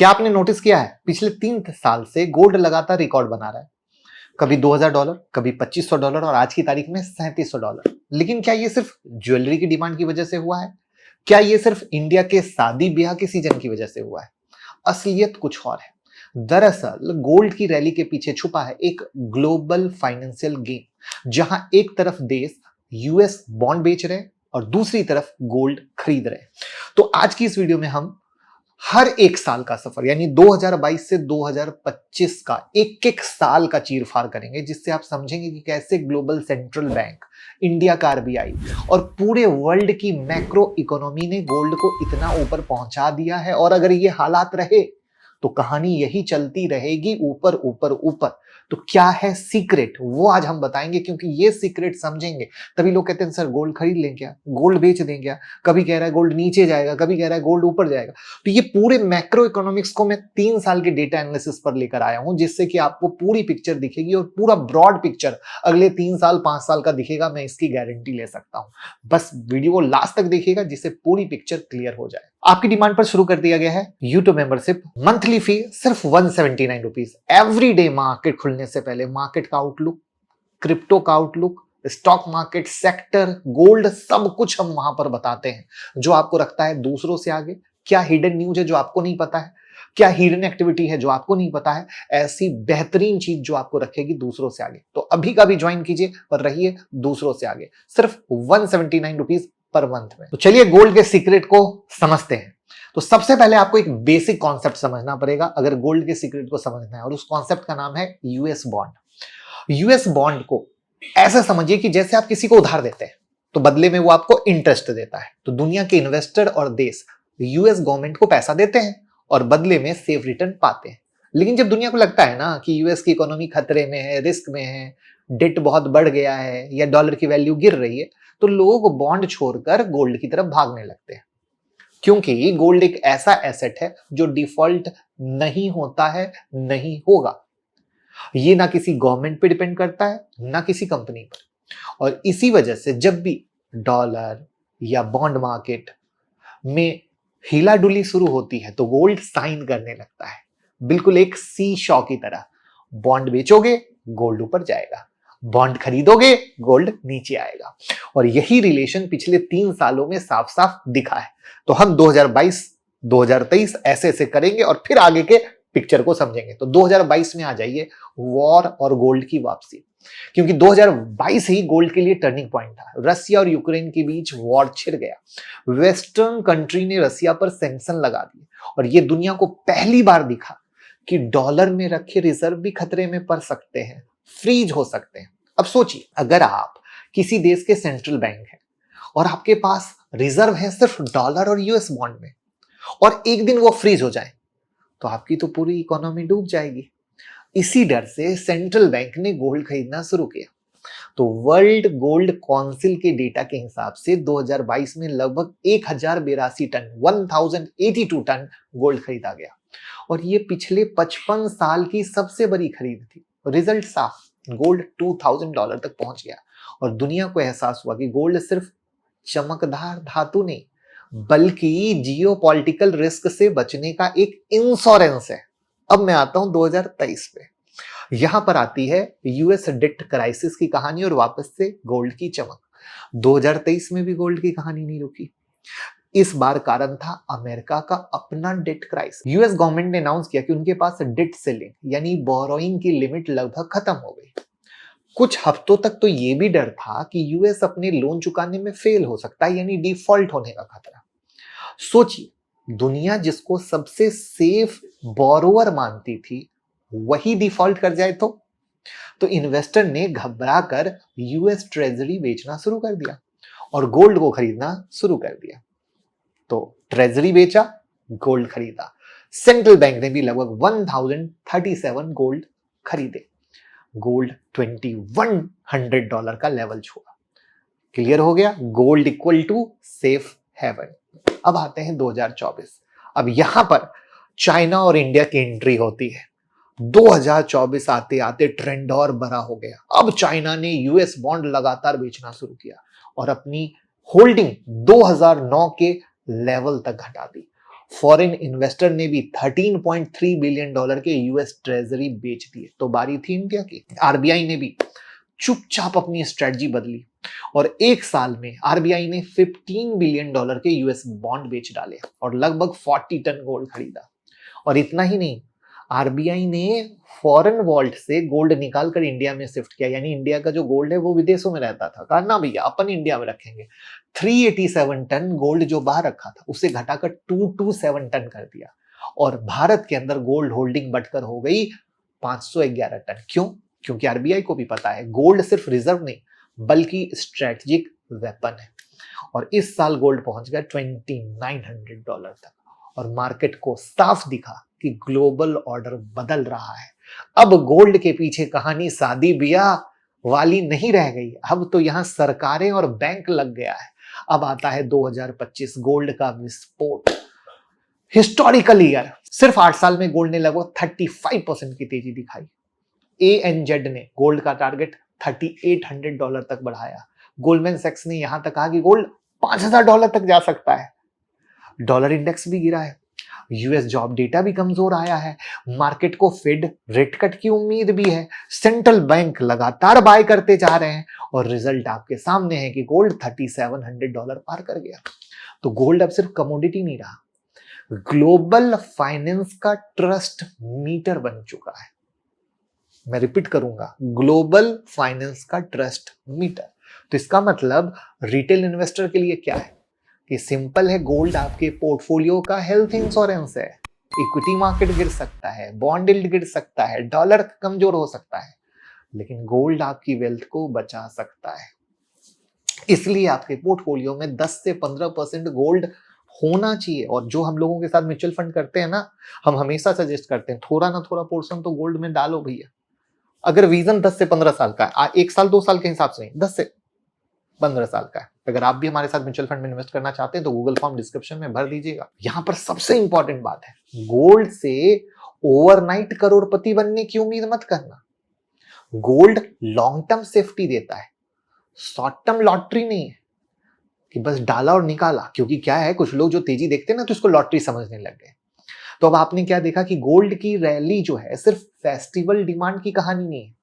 क्या आपने नोटिस किया है पिछले 3 साल से गोल्ड लगातार रिकॉर्ड बना रहा है। कभी $2000, कभी $2500 और आज की तारीख में $3700। लेकिन क्या ये सिर्फ ज्वेलरी की डिमांड की वजह से हुआ है? क्या ये सिर्फ इंडिया के शादी ब्याह के सीजन की वजह से हुआ है? असलियत कुछ और है। दरअसल गोल्ड की रैली के पीछे छुपा है एक ग्लोबल फाइनेंशियल गेम, जहां एक तरफ देश यूएस बॉन्ड बेच रहे हैं और दूसरी तरफ गोल्ड खरीद रहे हैं। तो आज की इस वीडियो में हम हर एक साल का सफर यानी 2022 से 2025 का एक एक साल का चीरफाड़ करेंगे, जिससे आप समझेंगे कि कैसे ग्लोबल सेंट्रल बैंक, इंडिया का आरबीआई और पूरे वर्ल्ड की मैक्रो इकोनॉमी ने गोल्ड को इतना ऊपर पहुंचा दिया है। और अगर ये हालात रहे तो कहानी यही चलती रहेगी, ऊपर ऊपर ऊपर। तो क्या है सीक्रेट, वो आज हम बताएंगे, क्योंकि ये सीक्रेट समझेंगे तभी लोग कहते हैं सर गोल्ड खरीद लें क्या, गोल्ड बेच दें क्या। कभी कह रहा है गोल्ड नीचे जाएगा, कभी कह रहा है गोल्ड ऊपर जाएगा। तो ये पूरे मैक्रो इकोनॉमिक्स को मैं 3 साल के डेटा एनालिसिस पर लेकर आया हूं, जिससे कि आपको पूरी पिक्चर दिखेगी और पूरा ब्रॉड पिक्चर अगले 3 साल 5 साल का दिखेगा। मैं इसकी गारंटी ले सकता हूं। बस वीडियो को लास्ट तक देखिएगा, जिससे पूरी पिक्चर क्लियर हो जाए। आपकी डिमांड पर शुरू कर दिया गया है यूट्यूब मेंबरशिप। मंथली फी सिर्फ 179 रुपीज। एवरी डे मार्केट खुलने से पहले मार्केट का आउटलुक, क्रिप्टो का outlook, stock market, sector, gold, सब कुछ हम वहां पर बताते हैं, जो आपको रखता है दूसरों से आगे। क्या हिडन न्यूज है जो आपको नहीं पता है, क्या हिडन एक्टिविटी है जो आपको नहीं पता है, ऐसी बेहतरीन चीज जो आपको रखेगी दूसरों से आगे। तो अभी का भी ज्वाइन कीजिए और रहिए दूसरों से आगे, सिर्फ 179 रुपीज पर मंथ में। तो चलिए गोल्ड के सीक्रेट को समझते हैं। तो सबसे पहले आपको एक बेसिक कॉन्सेप्ट समझना पड़ेगा अगर गोल्ड के सीक्रेट को समझना है, और उस कॉन्सेप्ट का नाम है यूएस बॉन्ड। यूएस बॉन्ड को ऐसा समझिए कि जैसे आप किसी को उधार देते हैं तो बदले में वो आपको इंटरेस्ट देता है। तो दुनिया के इन्वेस्टर और देश यूएस गवर्नमेंट को पैसा देते हैं और बदले में सेफ रिटर्न पाते हैं। लेकिन जब दुनिया को लगता है ना कि यूएस की इकोनॉमी खतरे में है, रिस्क में है, डेट बहुत बढ़ गया है या डॉलर की वैल्यू गिर रही है, तो लोग बॉन्ड छोड़कर गोल्ड की तरफ भागने लगते हैं। क्योंकि गोल्ड एक ऐसा एसेट है जो डिफॉल्ट नहीं होता है, नहीं होगा। ये ना किसी गवर्नमेंट पे डिपेंड करता है, ना किसी कंपनी पर। और इसी वजह से जब भी डॉलर या बॉन्ड मार्केट में हिलाडुली शुरू होती है तो गोल्ड साइन करने लगता है, बिल्कुल एक सी शॉ की तरह। बॉन्ड बेचोगे गोल्ड ऊपर जाएगा, बॉन्ड खरीदोगे गोल्ड नीचे आएगा। और यही रिलेशन पिछले 3 सालों में साफ साफ दिखा है। तो हम 2022 2023 ऐसे ऐसे करेंगे और फिर आगे के पिक्चर को समझेंगे। तो 2022 में आ जाइए, वॉर और गोल्ड की वापसी। क्योंकि 2022 ही गोल्ड के लिए टर्निंग पॉइंट था। रसिया और यूक्रेन के बीच वॉर छिड़ गया। वेस्टर्न कंट्री ने रसिया पर सैंक्शन लगा दिए और ये दुनिया को पहली बार दिखा कि डॉलर में रखे रिजर्व भी खतरे में पड़ सकते हैं, फ्रीज हो सकते हैं। अब सोचिए, अगर आप किसी देश के सेंट्रल बैंक हैं और आपके पास रिजर्व है सिर्फ डॉलर और यूएस बॉन्ड में, और एक दिन वो फ्रीज हो जाए तो आपकी तो पूरी इकोनॉमी डूब जाएगी। इसी डर से सेंट्रल बैंक ने गोल्ड खरीदना शुरू किया। तो वर्ल्ड गोल्ड काउंसिल के डेटा के हिसाब से 2022 में लगभग 1082 टन 1082 टन गोल्ड खरीदा गया, और ये पिछले 55 साल की सबसे बड़ी खरीद थी। रिजल्ट साफ, गोल्ड $2000 तक पहुंच गया और दुनिया को एहसास हुआ कि गोल्ड सिर्फ चमकदार धातु नहीं, बल्कि जियोपॉलिटिकल रिस्क से बचने का एक इंश्योरेंस है। अब मैं आता हूं 2023 पे। यहां पर आती है यूएस डेट क्राइसिस की कहानी और वापस से गोल्ड की चमक। 2023 में भी गोल्ड की कहानी नहीं रुकी। इस बार कारण था अमेरिका का अपना डेट क्राइसिस। यूएस गवर्नमेंट ने अनाउंस किया कि उनके पास डेट सेलिंग यानी बोरोइंग की लिमिट लगभग खत्म हो गई। कुछ हफ्तों तक तो यह भी डर था कि यूएस अपने लोन चुकाने में फेल हो सकता है, यानी डिफॉल्ट होने का खतरा। सोचिए, दुनिया जिसको सबसे सेफ बोरोवर मानती थी वही डिफॉल्ट कर जाए तो इन्वेस्टर ने घबरा कर यूएस ट्रेजरी बेचना शुरू कर दिया और गोल्ड को खरीदना शुरू कर दिया। तो ट्रेजरी बेचा, गोल्ड खरीदा। सेंट्रल बैंक ने भी लगभग 1037 गोल्ड खरीदे। गोल्ड $2100 का लेवल छुआ। क्लियर हो गया, gold equal to safe haven. अब आते हैं 2024। अब यहां पर चाइना और इंडिया की एंट्री होती है। 2024 आते आते ट्रेंड और बड़ा हो गया। अब चाइना ने यूएस बॉन्ड लगातार बेचना शुरू किया और अपनी होल्डिंग 2009 के लेवल तक घटा दी। फॉरेन इन्वेस्टर ने भी 13.3 बिलियन डॉलर के यूएस ट्रेजरी बेच दिए। तो बारी थी इंडिया की। आरबीआई ने भी चुपचाप अपनी स्ट्रेटजी बदली और एक साल में आरबीआई ने 15 बिलियन डॉलर के यूएस बॉन्ड बेच डाले और लगभग 40 टन गोल्ड खरीदा। और इतना ही नहीं, आरबीआई ने फॉरेन वॉल्ट से गोल्ड निकालकर इंडिया में शिफ्ट किया, यानी इंडिया का जो गोल्ड है वो विदेशों में रहता था। कहा ना भैया अपन इंडिया में रखेंगे। 387 टन गोल्ड जो बाहर रखा था उसे घटाकर 227 टन कर दिया और भारत के अंदर गोल्ड होल्डिंग बढ़कर हो गई 511 टन। क्यों? क्योंकि आरबीआई को भी पता है गोल्ड सिर्फ रिजर्व नहीं बल्कि स्ट्रेटेजिक वेपन है। और इस साल गोल्ड पहुंच गया $2900 तक और मार्केट को साफ दिखा कि ग्लोबल ऑर्डर बदल रहा है। अब गोल्ड के पीछे कहानी शादी ब्याह वाली नहीं रह गई, अब तो यहां सरकारें और बैंक लग गया है। अब आता है 2025, गोल्ड का विस्फोट, हिस्टोरिकल ईयर। सिर्फ 8 साल में गोल्ड ने लगभग 35% की तेजी दिखाई। एएनजेड ने गोल्ड का टारगेट $3800 तक बढ़ाया। गोल्डमैन सैक्स ने यहां तक कहा कि गोल्ड $5000 तक जा सकता है। डॉलर इंडेक्स भी गिरा है, यूएस जॉब डेटा भी कमजोर आया है, मार्केट को फेड रेट कट की उम्मीद भी है, सेंट्रल बैंक लगातार बाय करते जा रहे हैं और रिजल्ट आपके सामने है कि गोल्ड $3700 पार कर गया। तो गोल्ड अब सिर्फ कमोडिटी नहीं रहा, ग्लोबल फाइनेंस का ट्रस्ट मीटर बन चुका है। मैं रिपीट करूंगा, ग्लोबल फाइनेंस का ट्रस्ट मीटर। तो इसका मतलब रिटेल इन्वेस्टर के लिए क्या है कि सिंपल है, गोल्ड आपके पोर्टफोलियो का हेल्थ इंश्योरेंस है। इक्विटी मार्केट गिर सकता है, बॉन्ड यील्ड गिर सकता है, डॉलर कमजोर हो सकता है, लेकिन गोल्ड आपकी वेल्थ को बचा सकता है। इसलिए आपके पोर्टफोलियो में 10 से 15% गोल्ड होना चाहिए। और जो हम लोगों के साथ म्यूचुअल फंड करते हैं ना, हम हमेशा सजेस्ट करते हैं थोड़ा ना थोड़ा पोर्शन तो गोल्ड में डालो भैया। अगर विजन 10 से 15 साल का है, 1 साल 2 साल के हिसाब से नहीं, 10 से 15 साल का है। अगर आप भी हमारे साथ म्यूचुअल फंड में इन्वेस्ट करना चाहते हैं तो गूगल फॉर्म डिस्क्रिप्शन में भर दीजिएगा। यहां पर सबसे इंपॉर्टेंट बात है, गोल्ड से ओवरनाइट करोड़पति बनने की उम्मीद मत करना। गोल्ड लॉन्ग टर्म सेफ्टी देता है, शॉर्ट टर्म लॉटरी नहीं है कि बस डाला और निकाला। क्योंकि क्या है, कुछ लोग जो तेजी देखते हैं ना तो इसको लॉटरी समझने लग गए। तो अब आपने क्या देखा कि गोल्ड की रैली जो है सिर्फ फेस्टिवल डिमांड की कहानी नहीं है,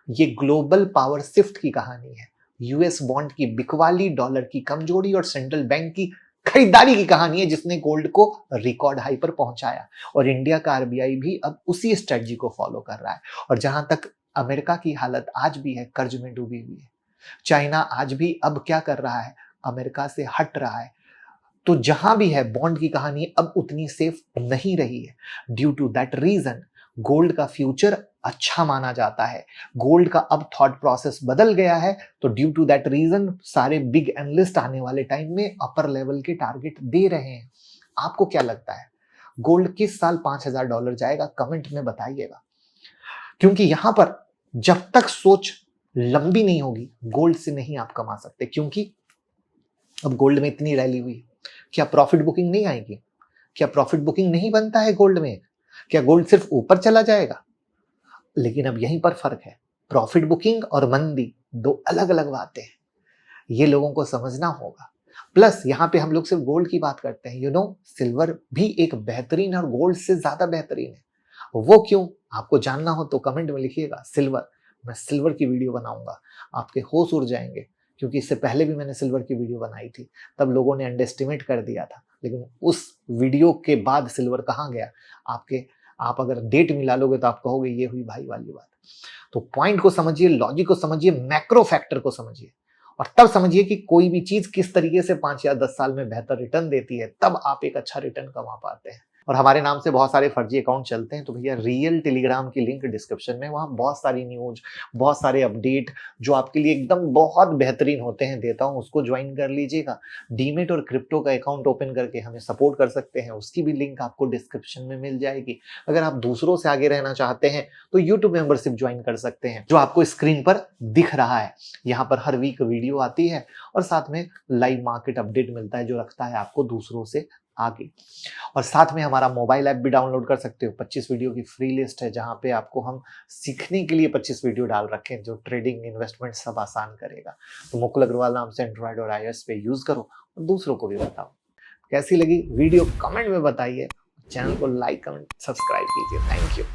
ये ग्लोबल पावर शिफ्ट की कहानी है। यूएस बॉन्ड की बिकवाली, डॉलर की कमजोरी और सेंट्रल बैंक की खरीदारी की कहानी है जिसने गोल्ड को रिकॉर्ड हाई पर पहुंचाया। और इंडिया का आरबीआई भी अब उसी स्ट्रेटजी को फॉलो कर रहा है। और जहां तक अमेरिका की हालत आज भी है, कर्ज में डूबी हुई है। चाइना आज भी अब क्या कर रहा है, अमेरिका से हट रहा है। तो जहां भी है, बॉन्ड की कहानी अब उतनी सेफ नहीं रही है। Due to that reason gold का फ्यूचर अच्छा माना जाता है। गोल्ड का अब थॉट प्रोसेस बदल गया है। तो ड्यू टू दैट रीजन सारे बिग एनालिस्ट आने वाले टाइम में अपर लेवल के टारगेट दे रहे हैं। आपको क्या लगता है, गोल्ड किस साल $5000 जाएगा? कमेंट में बताइएगा। क्योंकि यहां पर जब तक सोच लंबी नहीं होगी, गोल्ड से नहीं आप कमा सकते। क्योंकि अब गोल्ड में इतनी रैली हुई, क्या प्रॉफिट बुकिंग नहीं आएगी? क्या प्रॉफिट बुकिंग नहीं बनता है गोल्ड में? क्या गोल्ड सिर्फ ऊपर चला जाएगा? लेकिन अब यहीं पर फर्क है, प्रॉफिट बुकिंग और मंदी दो अलग अलग बातें हैं, ये लोगों को समझना होगा। प्लस यहाँ पे हम लोग सिर्फ गोल्ड की बात करते हैं, सिल्वर भी एक बेहतरीन और गोल्ड से ज्यादा बेहतरीन है। वो क्यों, आपको जानना हो तो कमेंट में लिखिएगा सिल्वर। मैं सिल्वर की वीडियो बनाऊंगा, आपके होश उड़ जाएंगे। क्योंकि इससे पहले भी मैंने सिल्वर की वीडियो बनाई थी, तब लोगों ने अंडरएस्टिमेट कर दिया था, लेकिन उस वीडियो के बाद सिल्वर कहाँ गया, आप अगर डेट मिला लोगे तो आप कहोगे ये हुई भाई वाली बात। तो पॉइंट को समझिए, लॉजिक को समझिए, मैक्रो फैक्टर को समझिए और तब समझिए कि कोई भी चीज किस तरीके से 5 या 10 साल में बेहतर रिटर्न देती है, तब आप एक अच्छा रिटर्न कमा पाते हैं। और हमारे नाम से बहुत सारे फर्जी अकाउंट चलते हैं, तो भैया रियल टेलीग्राम की लिंक डिस्क्रिप्शन में, वहाँ बहुत सारी न्यूज, बहुत सारे अपडेट जो आपके लिए एकदम बहुत बेहतरीन होते हैं देता हूँ, उसको ज्वाइन कर लीजिएगा। डीमेट और क्रिप्टो का अकाउंट ओपन करके हमें सपोर्ट कर सकते हैं, उसकी भी लिंक आपको डिस्क्रिप्शन में मिल जाएगी। अगर आप दूसरों से आगे रहना चाहते हैं तो यूट्यूब मेंबरशिप ज्वाइन कर सकते हैं, जो आपको स्क्रीन पर दिख रहा है। यहाँ पर हर वीक वीडियो आती है और साथ में लाइव मार्केट अपडेट मिलता है, जो रखता है आपको दूसरों से आगे। और साथ में हमारा मोबाइल ऐप भी डाउनलोड कर सकते हो। 25 वीडियो की फ्री लिस्ट है, जहां पे आपको हम सीखने के लिए 25 वीडियो डाल रखे हैं, जो ट्रेडिंग, इन्वेस्टमेंट सब आसान करेगा। तो मुकुल अग्रवाल नाम से एंड्रॉइड और iOS पे यूज करो और दूसरों को भी बताओ। कैसी लगी वीडियो कमेंट में बताइए, चैनल को लाइक कमेंट सब्सक्राइब कीजिए। Thank you.